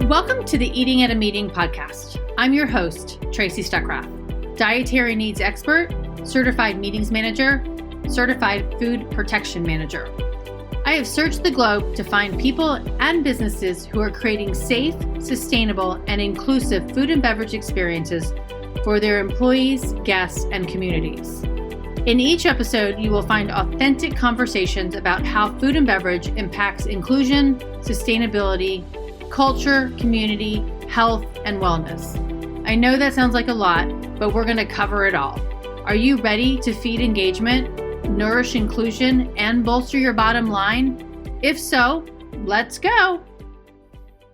Welcome to the Eating at a Meeting podcast. I'm your host, Tracy Stuckrath, dietary needs expert, certified meetings manager, certified food protection manager. I have searched the globe to find people and businesses who are creating safe, sustainable, and inclusive food and beverage experiences for their employees, guests, and communities. In each episode, you will find authentic conversations about how food and beverage impacts inclusion, sustainability, culture, community, health, and wellness. I know that sounds like a lot, but we're going to cover it all. Are you ready to feed engagement, nourish inclusion, and bolster your bottom line? If so, let's go.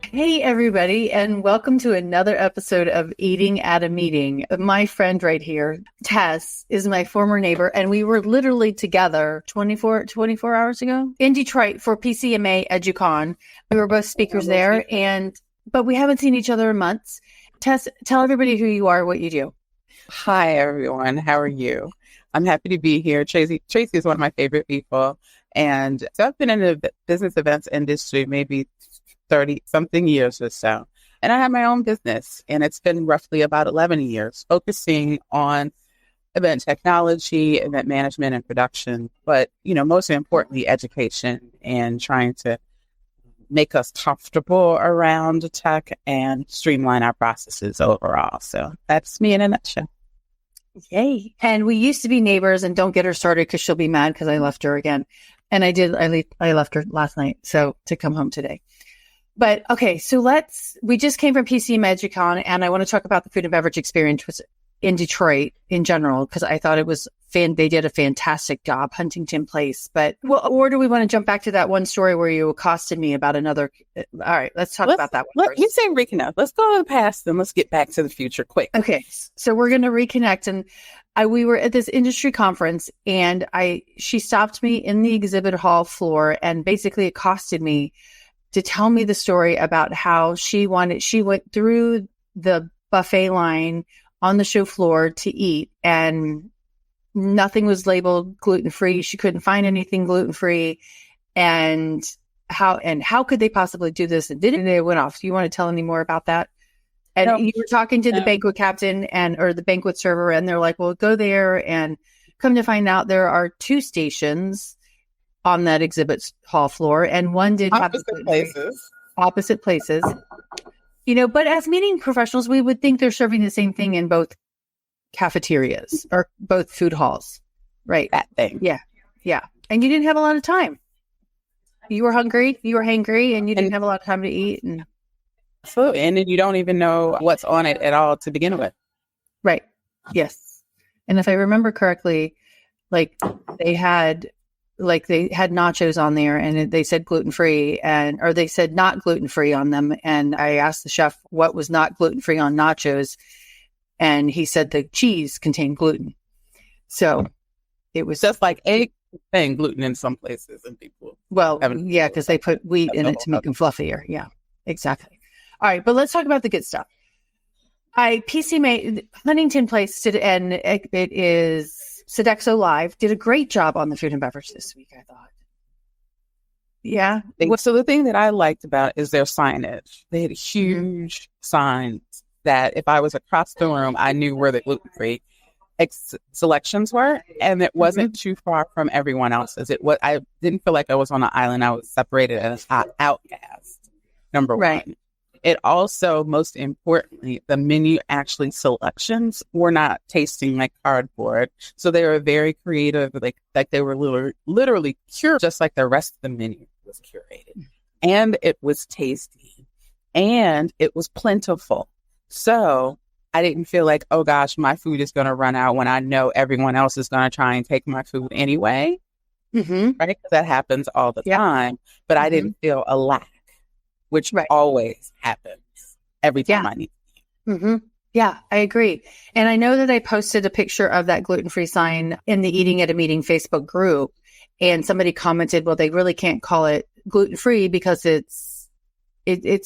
Hey, everybody, and welcome to another episode of Eating at a Meeting. My friend right here, Tess, is my former neighbor, and we were literally together 24 hours ago in Detroit for PCMA EduCon. We were both speakers there, but we haven't seen each other in months. Tess, tell everybody who you are, what you do. Hi, everyone. How are you? I'm happy to be here. Tracy is one of my favorite people. And so I've been in the business events industry maybe 30-something years or so. And I have my own business, and it's been roughly about 11 years, focusing on event technology, event management, and production. But, most importantly, education and trying to make us comfortable around tech and streamline our processes overall. So that's me in a nutshell. Yay. And we used to be neighbors, and don't get her started because she'll be mad because I left her again. And I left her last night, so to come home today. But okay, so we just came from PCMA EduCon, and I want to talk about the food and beverage experience in Detroit in general, because I thought it was they did a fantastic job, Huntington Place. But or do we want to jump back to that one story where you accosted me about another? All right, let's talk about that one first. You say reconnect. Let's go to the past and let's get back to the future quick. Okay, so we're going to reconnect, and we were at this industry conference, and she stopped me in the exhibit hall floor and basically accosted me to tell me the story about how she went through the buffet line on the show floor to eat, and nothing was labeled gluten-free. She couldn't find anything gluten-free. And how could they possibly do this? And then they went off. Do you want to tell any more about that? And No. You were talking to the banquet captain or the banquet server, and they're like, well, go there, and come to find out there are two stations on that exhibit hall floor, and one did opposite places. But as meeting professionals, we would think they're serving the same thing in both cafeterias or both food halls, right? That thing. Yeah. And you didn't have a lot of time. You were hungry, you were hangry, and you didn't have a lot of time to eat. And then you don't even know what's on it at all to begin with. Right. Yes. And if I remember correctly, they had nachos on there, and they said gluten-free, or they said not gluten-free on them. And I asked the chef what was not gluten-free on nachos, and he said the cheese contained gluten. So it was just like egg and gluten in some places, and people. Well, yeah, because they put wheat in it to make them fluffier. Yeah, exactly. All right, but let's talk about the good stuff. PCMA Huntington Place and it is Sodexo Live did a great job on the food and beverage this week, I thought. Yeah. So the thing that I liked about is their signage. They had huge signs that if I was across the room, I knew where the gluten-free selections were, and it wasn't too far from everyone else's. I didn't feel like I was on an island. I was separated as an outcast, number one. It also, most importantly, the menu actually selections were not tasting like cardboard. So they were very creative, like they were literally curated, just like the rest of the menu was curated. And it was tasty. And it was plentiful. So I didn't feel like, oh gosh, my food is going to run out when I know everyone else is going to try and take my food anyway. Right? Because that happens all the time. But I didn't feel a lack, which always happens every time I need to. Yeah, I agree. And I know that I posted a picture of that gluten-free sign in the Eating at a Meeting Facebook group, and somebody commented, well, they really can't call it gluten-free because it's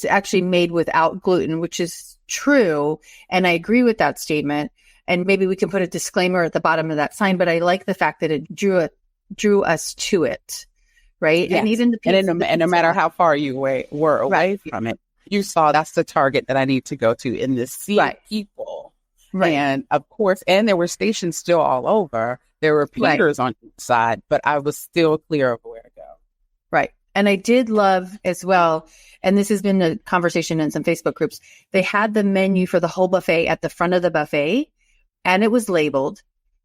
actually made without gluten, which is true. And I agree with that statement. And maybe we can put a disclaimer at the bottom of that sign, but I like the fact that it drew drew us to it, right? Yes. And even the pizza, and no matter how far you were away from it, you saw that's the target that I need to go to in this sea of people. Right. And of course, and there were stations still all over. There were Peters on each side, but I was still clear of where to go. Right. And I did love as well, and this has been a conversation in some Facebook groups, they had the menu for the whole buffet at the front of the buffet, and it was labeled,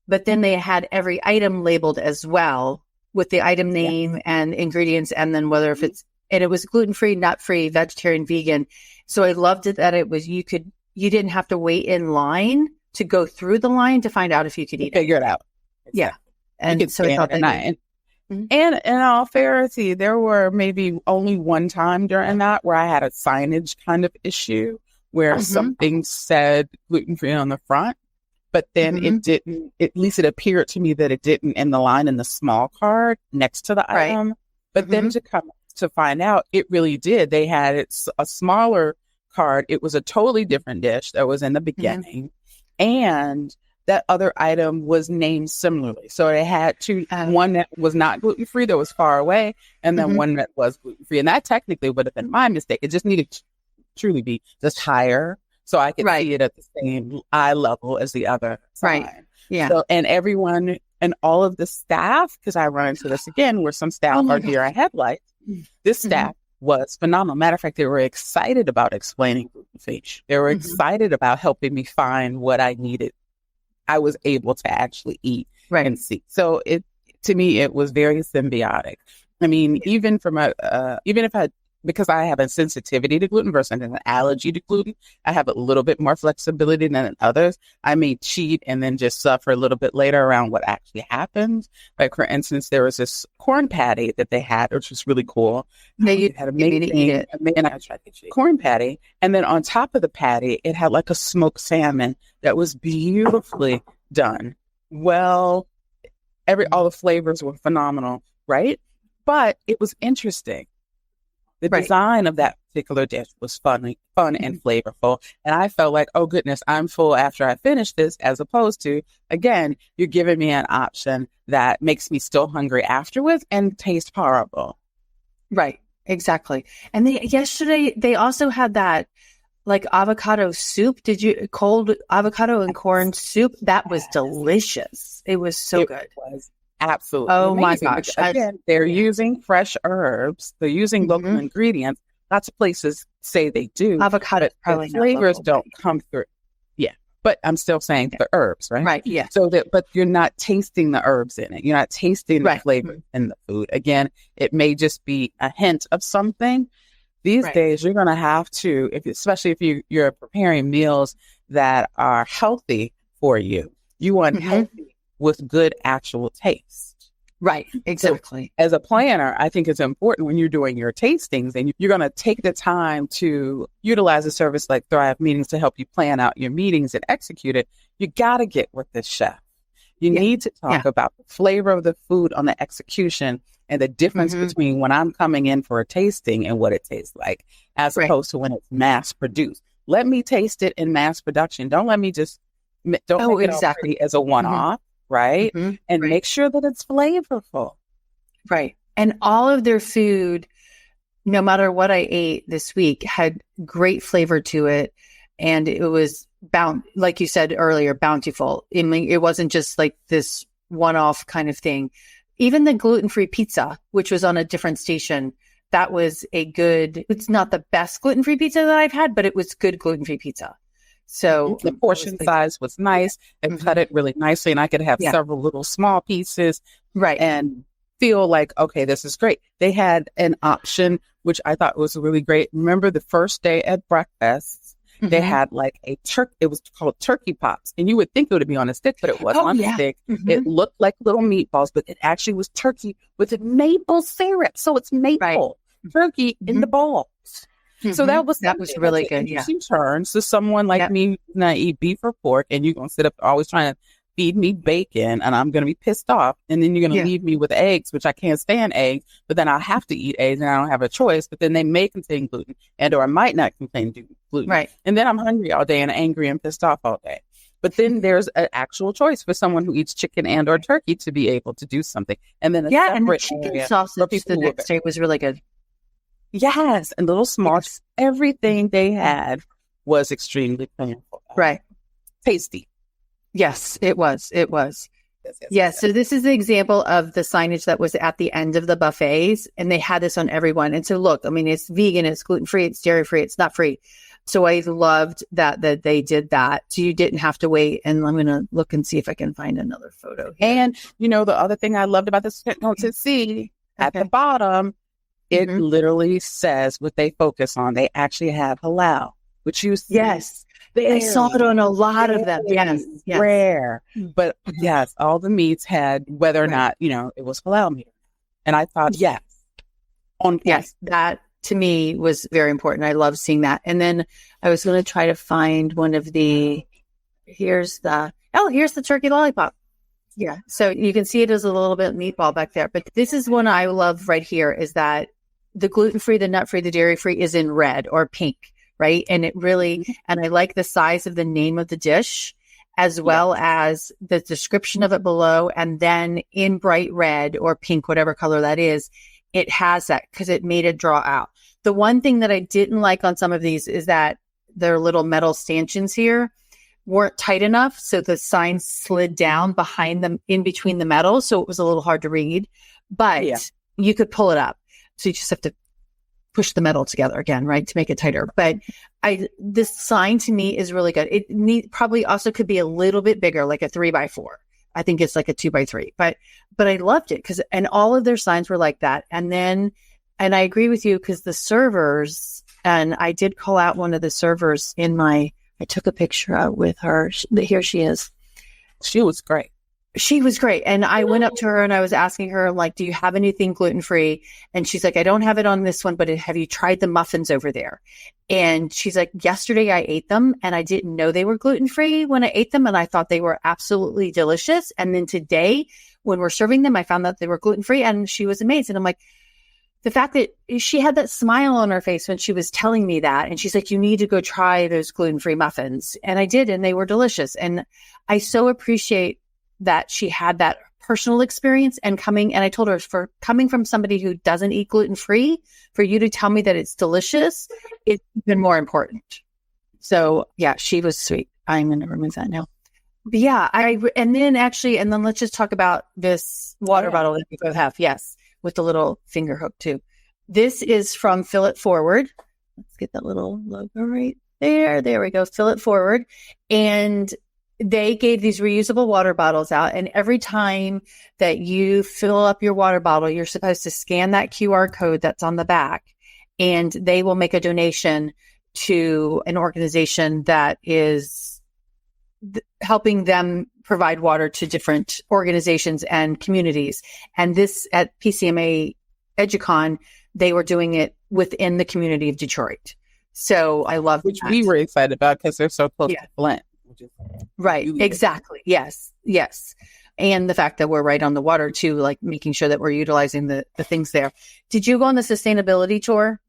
but then they had every item labeled as well with the item name and ingredients, and then whether if it's, and it was gluten-free, nut-free, vegetarian, vegan. So I loved it that it was, you didn't have to wait in line to go through the line to find out if you could eat Figure it out. Yeah. And so I thought that. And in all fairness, there were maybe only one time during that where I had a signage kind of issue where something said gluten-free on the front, but then it didn't, at least it appeared to me that it didn't in the line in the small card next to the item. But then to find out, it really did. They had a smaller card. It was a totally different dish that was in the beginning. And that other item was named similarly. So they had one that was not gluten-free that was far away, and then one that was gluten-free. And that technically would have been my mistake. It just needed to truly be just higher so I could see it at the same eye level as the other sign. Right. Yeah. So, and everyone and all of the staff, because I run into this again, where some staff are deer in headlights. This staff was phenomenal. Matter of fact, they were excited about explaining gluten-free. They were excited about helping me find what I needed. I was able to actually eat and see. So to me, it was very symbiotic. I mean, even from even if because I have a sensitivity to gluten versus an allergy to gluten, I have a little bit more flexibility than others. I may cheat and then just suffer a little bit later around what actually happens. Like, for instance, there was this corn patty that they had, which was really cool. It had amazing corn patty. And then on top of the patty, it had like a smoked salmon that was beautifully done. Well, all the flavors were phenomenal, right? But it was interesting. The design of that particular dish was fun and flavorful. And I felt like, oh, goodness, I'm full after I finish this, as opposed to, again, you're giving me an option that makes me still hungry afterwards and taste horrible. Right. Exactly. And yesterday, they also had that like avocado soup. Cold avocado and corn soup? That was delicious. It was so good. It was. Absolutely. Oh amazing. my gosh. Again, they're using fresh herbs. They're using local ingredients. Lots of places say they do. Avocado probably the flavors don't come through. Yeah. But I'm still saying the herbs, right? Right. Yeah. But you're not tasting the herbs in it. You're not tasting the flavor in the food. Again, it may just be a hint of something. These days, you're going to have to, especially if you're preparing meals that are healthy for you. You want healthy with good actual taste. Right. Exactly. So, as a planner, I think it's important when you're doing your tastings and you're going to take the time to utilize a service like Thrive Meetings to help you plan out your meetings and execute it. You got to get with the chef. You need to talk about the flavor of the food on the execution and the difference between when I'm coming in for a tasting and what it tastes like, as opposed to when it's mass produced. Let me taste it in mass production. Don't let me just, don't make it as a one-off. Right. And make sure that it's flavorful. Right. And all of their food, no matter what I ate this week, had great flavor to it. And it was like you said earlier, bountiful. I mean, it wasn't just like this one-off kind of thing. Even the gluten-free pizza, which was on a different station, that was it's not the best gluten-free pizza that I've had, but it was good gluten-free pizza. So the portion size was nice and cut it really nicely. And I could have several little small pieces and feel like, okay, this is great. They had an option, which I thought was really great. Remember the first day at breakfast, they had like it was called turkey pops. And you would think it would be on a stick, but it wasn't on a stick. It looked like little meatballs, but it actually was turkey with maple syrup. So it's maple turkey in the balls. So that was really good. Interesting turn. So someone like me not eat beef or pork, and you're gonna sit up always trying to feed me bacon, and I'm gonna be pissed off. And then you're gonna leave me with eggs, which I can't stand eggs, but then I'll have to eat eggs, and I don't have a choice. But then they may contain gluten, or I might not contain gluten. Right. And then I'm hungry all day and angry and pissed off all day. But then there's an actual choice for someone who eats chicken and or turkey to be able to do something. And then and the chicken sausage the next day was really good. Yes, and little smarts. Everything they had was extremely painful. Right. Tasty. Yes, it was. It was. Yes. So this is the example of the signage that was at the end of the buffets, and they had this on everyone. And so look, I mean, it's vegan, it's gluten-free, it's dairy-free, it's not free. So I loved that they did that. So you didn't have to wait. And I'm going to look and see if I can find another photo here. And, the other thing I loved about this, to see at the bottom, it literally says what they focus on. They actually have halal, which you see. Yes. I saw it on a lot of them. Yes. Rare. But yes, all the meats had whether or not, it was halal meat. And I thought, yes. Yes, that to me was very important. I love seeing that. And then I was going to try to find one of here's the turkey lollipop. Yeah. So you can see it as a little bit meatball back there. But this is one I love right here, is that the gluten-free, the nut-free, the dairy-free is in red or pink. Right. And it really, and I like the size of the name of the dish, as well as the description of it below. And then in bright red or pink, whatever color that is, it has that because it made it draw out. The one thing that I didn't like on some of these is that their little metal stanchions here weren't tight enough. So the sign slid down behind them in between the metal. So it was a little hard to read, but you could pull it up. So you just have to push the metal together again, right, to make it tighter. But this sign to me is really good. It probably also could be a little bit bigger, like a 3x4. I think it's like a 2x3. But I loved it and all of their signs were like that. And I agree with you because the servers, and I did call out one of the servers I took a picture out with her. Here she is. She was great. She was great. And I went up to her and I was asking her, like, do you have anything gluten-free? And she's like, I don't have it on this one, but have you tried the muffins over there? And she's like, yesterday I ate them and I didn't know they were gluten-free when I ate them. And I thought they were absolutely delicious. And then today when we're serving them, I found out they were gluten-free and she was amazed. And I'm like, the fact that she had that smile on her face when she was telling me that. And she's like, you need to go try those gluten-free muffins. And I did, and they were delicious. And I so appreciate that she had that personal experience and I told her, for coming from somebody who doesn't eat gluten-free, for you to tell me that it's delicious, it's even more important. So yeah, she was sweet. I'm going to remove that now. But yeah, and then let's just talk about this water bottle that we both have. Yes. With the little finger hook too. This is from Fill It Forward. Let's get that little logo right there. There we go. Fill It Forward. And they gave these reusable water bottles out. And every time that you fill up your water bottle, you're supposed to scan that QR code that's on the back, and they will make a donation to an organization that is helping them provide water to different organizations and communities. And this at PCMA EduCon, they were doing it within the community of Detroit. So I love which we were excited about because they're so close to Flint. Right. Exactly. Yes. Yes. And the fact that we're right on the water too, like making sure that we're utilizing the things there. Did you go on the sustainability tour?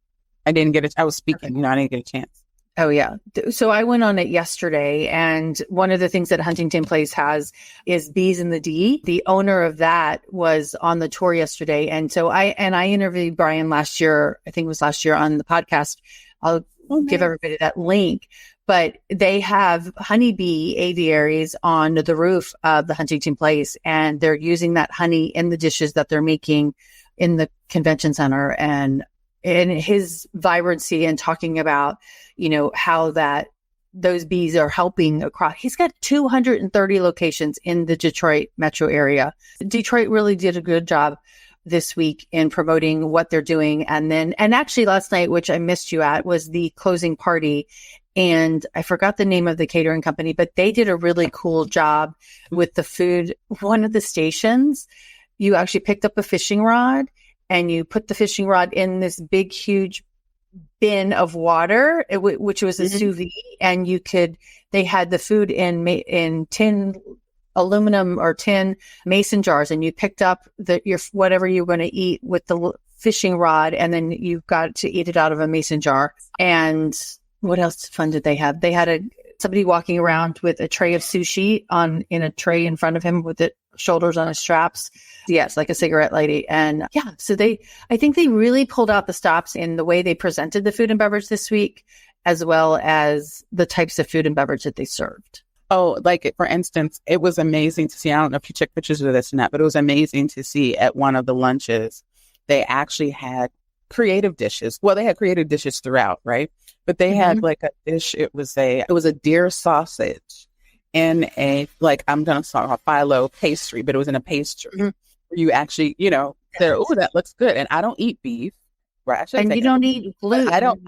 I didn't get it. I was speaking, I didn't get a chance. Oh yeah. So I went on it yesterday, and one of the things that Huntington Place has is Bees in the D. The owner of that was on the tour yesterday. And so I interviewed Brian last year, I think it was last year on the podcast. I'll give everybody that link. But they have honeybee aviaries on the roof of the Huntington Place, and they're using that honey in the dishes that they're making in the convention center. And his vibrancy and talking about, how that those bees are helping across. He's got 230 locations in the Detroit metro area. Detroit really did a good job this week in promoting what they're doing. And actually last night, which I missed you at, was the closing party. And I forgot the name of the catering company, but they did a really cool job with the food. One of the stations, you actually picked up a fishing rod and you put the fishing rod in this big, huge bin of water, which was a sous vide. And they had the food in tin aluminum or tin mason jars, and you picked up your whatever you were going to eat with the fishing rod, and then you got to eat it out of a mason jar. And what else fun did they have? They had somebody walking around with a tray of sushi in a tray in front of him with the shoulders on his straps. Yes, like a cigarette lady. And yeah, so I think they really pulled out the stops in the way they presented the food and beverage this week, as well as the types of food and beverage that they served. Oh, like for instance, it was amazing to see. I don't know if you took pictures of this or not, but it was amazing to see at one of the lunches, they actually had creative dishes. Well, they had creative dishes throughout, right? But they had like a dish. It was a deer sausage in I'm going to say a phyllo pastry, but it was in a pastry. Where you actually, said, oh, that looks good. And I don't eat beef. Right. And you don't eat gluten. I don't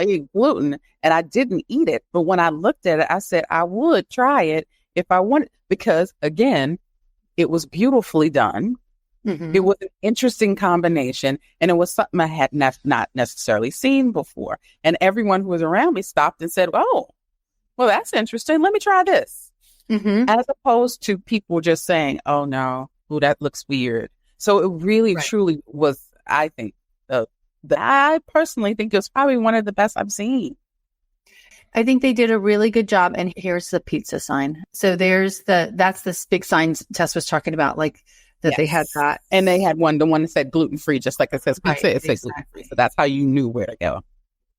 eat gluten, and I didn't eat it. But when I looked at it, I said I would try it if I wanted, because again, it was beautifully done. It was an interesting combination, and it was something I had not necessarily seen before. And everyone who was around me stopped and said, "Oh, well, that's interesting. Let me try this." As opposed to people just saying, "Oh no, ooh, that looks weird." So it really, truly was. I think. I personally think it was probably one of the best I've seen. I think they did a really good job. And here's the pizza sign. So that's this big sign Tess was talking about, like that they had that. And they had the one that said gluten-free, just like it says pizza, it says gluten-free. So that's how you knew where to go.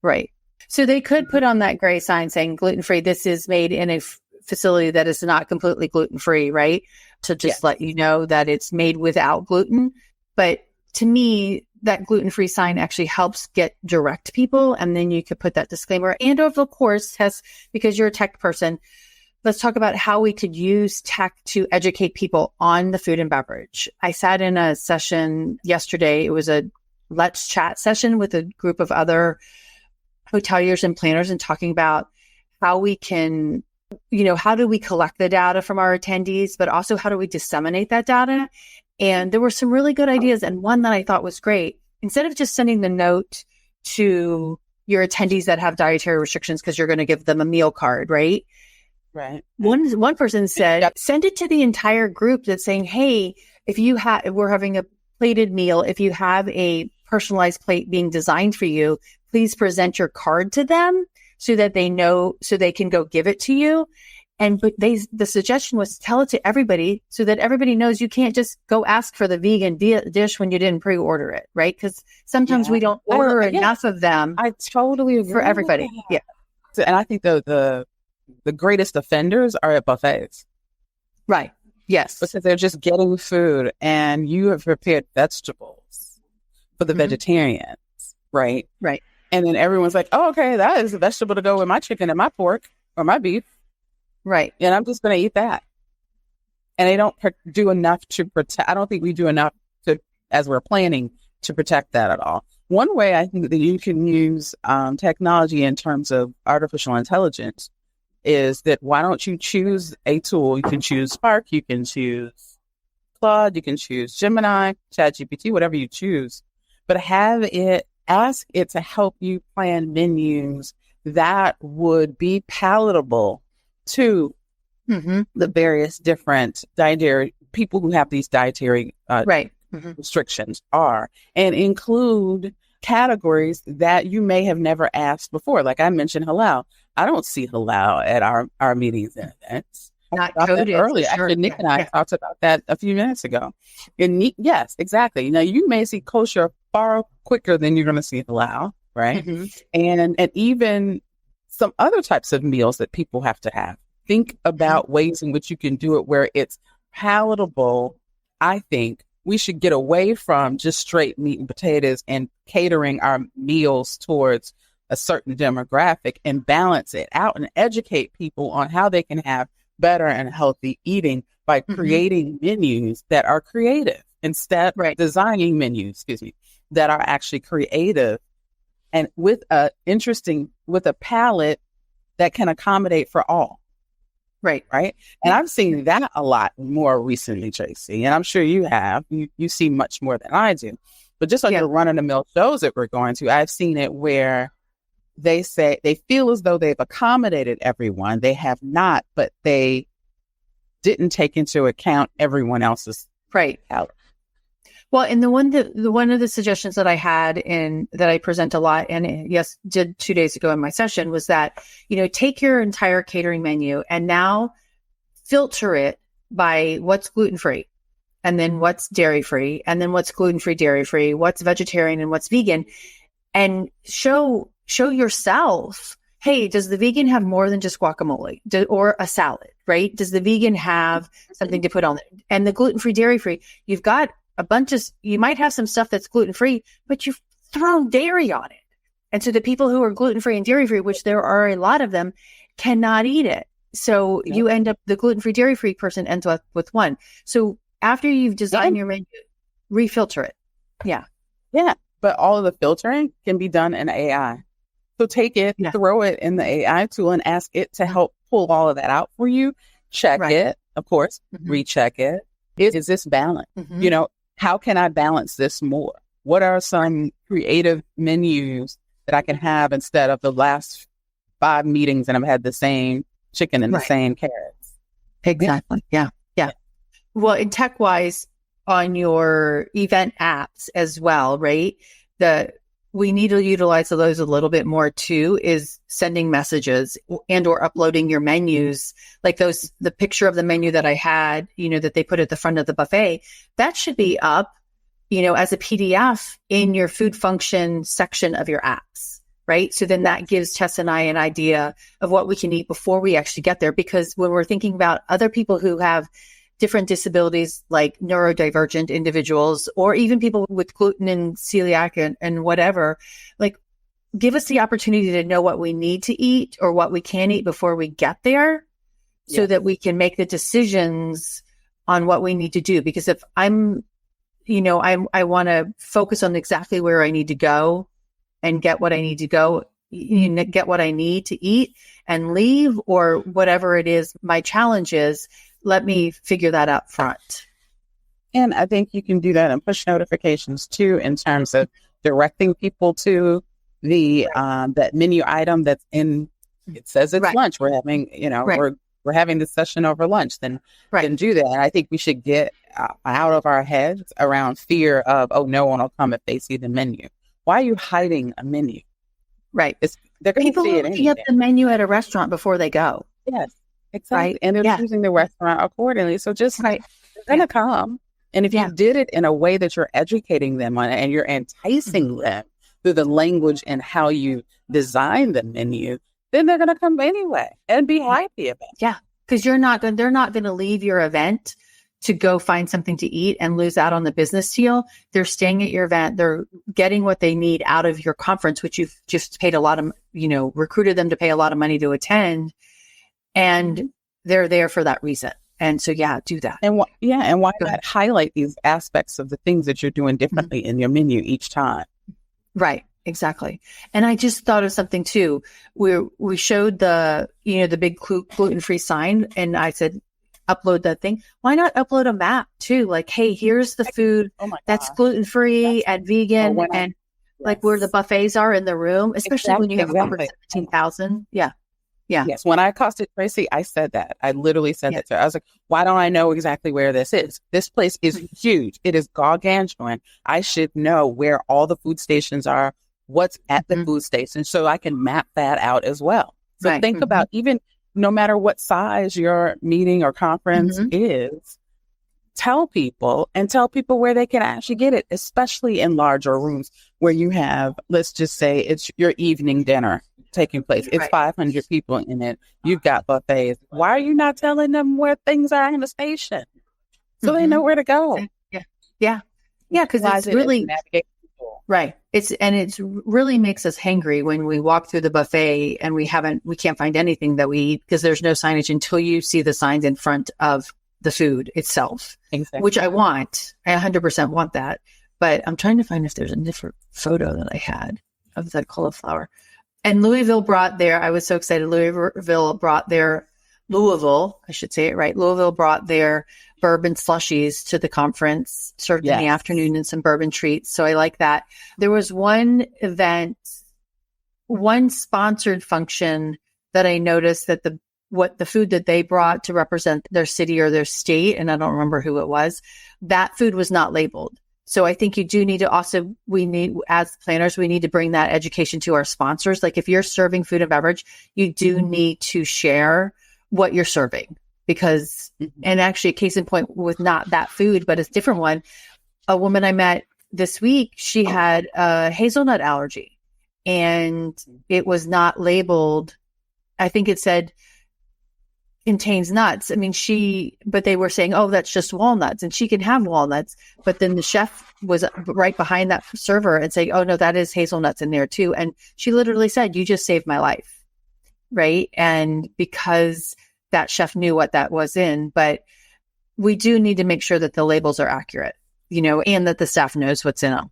Right. So they could put on that gray sign saying gluten-free. This is made in a facility that is not completely gluten-free, right? To just let you know that it's made without gluten. But to me, that gluten-free sign actually helps get direct people. And then you could put that disclaimer. And of course, Tess, because you're a tech person, let's talk about how we could use tech to educate people on the food and beverage. I sat in a session yesterday. It was a Let's Chat session with a group of other hoteliers and planners, and talking about how we can, how do we collect the data from our attendees, but also how do we disseminate that data? And there were some really good ideas. And one that I thought was great, instead of just sending the note to your attendees that have dietary restrictions, because you're going to give them a meal card, right? Right. One person said, send it to the entire group that's saying, hey, if we're having a plated meal, if you have a personalized plate being designed for you, please present your card to them so that they know, so they can go give it to you. But the suggestion was tell it to everybody so that everybody knows you can't just go ask for the vegan dish when you didn't pre-order it, right? Because sometimes we don't order enough of them. I totally agree for everybody. Yeah. And I think the greatest offenders are at buffets. Right. Yes. Because they're just getting food, and you have prepared vegetables for the vegetarians, right? Right. And then everyone's like, oh, okay, that is a vegetable to go with my chicken and my pork or my beef. Right. And I'm just going to eat that. And they don't do enough to protect. I don't think we do enough as we're planning, to protect that at all. One way I think that you can use technology in terms of artificial intelligence is that why don't you choose a tool? You can choose Spark, you can choose Claude, you can choose Gemini, ChatGPT, whatever you choose, but ask it to help you plan menus that would be palatable to the various different dietary people who have these dietary restrictions and include categories that you may have never asked before. Like I mentioned, halal. I don't see halal at our meetings and events. Not coded earlier. sure. Actually, Nick and I talked about that a few minutes ago. Yes, exactly. Now you may see kosher far quicker than you're going to see halal, right? And even some other types of meals that people have to have. Think about ways in which you can do it where it's palatable. I think we should get away from just straight meat and potatoes and catering our meals towards a certain demographic and balance it out and educate people on how they can have better and healthy eating by creating menus that are creative designing menus, that are actually creative and with a palate that can accommodate for all. Right. And I've seen that a lot more recently, Tracy, and I'm sure you have. You see much more than I do. But just on the run-of-the-mill shows that we're going to, I've seen it where they say they feel as though they've accommodated everyone. They have not, but they didn't take into account everyone else's palate. Well, and the one of the suggestions that I had that I present a lot, and yes, did 2 days ago in my session, was that, take your entire catering menu and now filter it by what's gluten-free, and then what's dairy-free, and then what's gluten-free, dairy-free, what's vegetarian and what's vegan, and show yourself, hey, does the vegan have more than just guacamole or a salad, right? Does the vegan have something to put on it? And the gluten-free, dairy-free, you've got you might have some stuff that's gluten-free, but you've thrown dairy on it. And so the people who are gluten-free and dairy-free, which there are a lot of them, cannot eat it. So you end up, the gluten-free, dairy-free person ends up with one. So after you've designed your menu, refilter it. Yeah. Yeah. But all of the filtering can be done in AI. So take it, throw it in the AI tool and ask it to help pull all of that out for you. Check it, of course, recheck it. Is this balanced? How can I balance this more? What are some creative menus that I can have instead of the last 5 meetings and I've had the same chicken and the same carrots? Exactly. Yeah. Well, in tech-wise, on your event apps as well, right? We need to utilize those a little bit more too, is sending messages and or uploading your menus, like the picture of the menu that I had, that they put at the front of the buffet, that should be up, as a PDF in your food function section of your apps, right? So then that gives Tess and I an idea of what we can eat before we actually get there. Because when we're thinking about other people who have different disabilities, like neurodivergent individuals, or even people with gluten and celiac and whatever, like, give us the opportunity to know what we need to eat or what we can eat before we get there, so that we can make the decisions on what we need to do. Because if I want to focus on exactly where I need to go and get what I need to go, get what I need to eat and leave, or whatever it is my challenge is, let me figure that out front. And I think you can do that in push notifications too, in terms of directing people to the that menu item that's in. It says it's lunch. We're having, we're having this session over lunch. Then do that. And I think we should get out of our heads around fear of, no one will come if they see the menu. Why are you hiding a menu? Right. They're going to see it looking at the menu at a restaurant before they go. Yes. Exactly. Right. And they're choosing the restaurant accordingly. So they're going to come. And if you did it in a way that you're educating them on it and you're enticing them through the language and how you design the menu, then they're going to come anyway and be happy about it. Yeah. Because they're not going to leave your event to go find something to eat and lose out on the business deal. They're staying at your event. They're getting what they need out of your conference, which you've just paid a lot of, recruited them to pay a lot of money to attend. And they're there for that reason. And so, do that. And why not highlight these aspects of the things that you're doing differently in your menu each time? Right. Exactly. And I just thought of something too. We showed the big gluten-free sign, and I said, upload that thing. Why not upload a map too? Like, hey, here's the food that's gluten-free and vegan, and like where the buffets are in the room, especially when you have over 17,000. Yeah. Yeah. Yes. When I accosted Tracy, I said that. I literally said that to her. I was like, why don't I know exactly where this is? This place is huge. It is gargantuan. I should know where all the food stations are, what's at the food station, so I can map that out as well. So think about, even no matter what size your meeting or conference is, tell people where they can actually get it, especially in larger rooms where you have, let's just say it's your evening dinner taking place. It's 500 people in it. You've got buffets. Why are you not telling them where things are in the station so they know where to go? Yeah. Because it's really right. It's really makes us hangry when we walk through the buffet and we can't find anything that we eat because there's no signage until you see the signs in front of the food itself, which I want. I 100% want that. But I'm trying to find if there's a different photo that I had of that cauliflower. And Louisville brought their, I was so excited. Louisville brought their brought their bourbon slushies to the conference, served in the afternoon, and some bourbon treats. So I like that. There was one sponsored function that I noticed that the food that they brought to represent their city or their state, and I don't remember who it was, that food was not labeled. So I think you do need to also, as planners, we need to bring that education to our sponsors. Like if you're serving food and beverage, you do need to share what you're serving because, and actually a case in point with not that food, but a different one, a woman I met this week, she had a hazelnut allergy and it was not labeled. I think it said contains nuts. I mean, but they were saying, oh, that's just walnuts and she can have walnuts. But then the chef was right behind that server and saying, oh no, that is hazelnuts in there too. And she literally said, you just saved my life. Right. And because that chef knew what that was in, but we do need to make sure that the labels are accurate, and that the staff knows what's in them.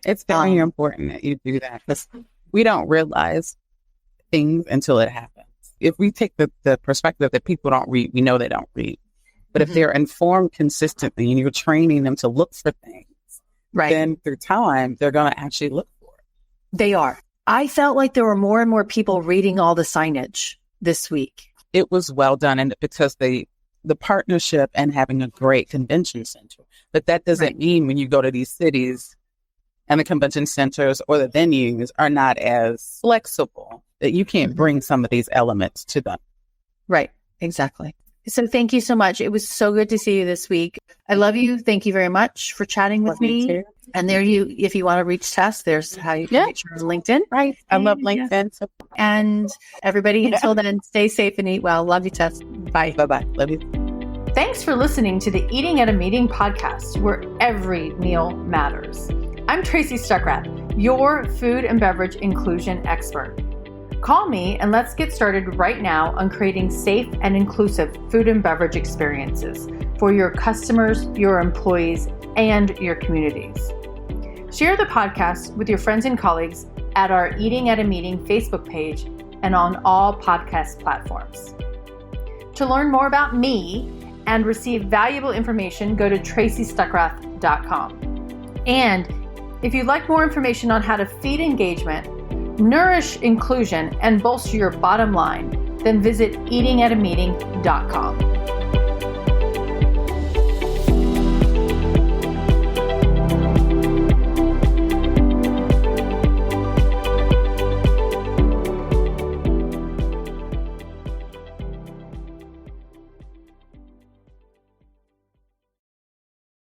It's very important that you do that because we don't realize things until it happens. If we take the perspective that people don't read, we know they don't read. But if they're informed consistently and you're training them to look for things, then through time, they're going to actually look for it. They are. I felt like there were more and more people reading all the signage this week. It was well done. And because the partnership and having a great convention center, but that doesn't mean when you go to these cities and the convention centers or the venues are not as flexible that you can't bring some of these elements to them. Right. Exactly. So thank you so much. It was so good to see you this week. I love you. Thank you very much for chatting with me. And if you want to reach Tess, there's how you can reach her on LinkedIn. Right. I love LinkedIn. Yeah. And everybody, until then, stay safe and eat well. Love you, Tess. Bye. Bye-bye. Love you. Thanks for listening to the Eating at a Meeting podcast, where every meal matters. I'm Tracy Stuckrath, your food and beverage inclusion expert. Call me and let's get started right now on creating safe and inclusive food and beverage experiences for your customers, your employees, and your communities. Share the podcast with your friends and colleagues at our Eating at a Meeting Facebook page and on all podcast platforms. To learn more about me and receive valuable information, go to tracystuckrath.com. And if you'd like more information on how to feed engagement, nourish inclusion, and bolster your bottom line, then visit eatingatameeting.com.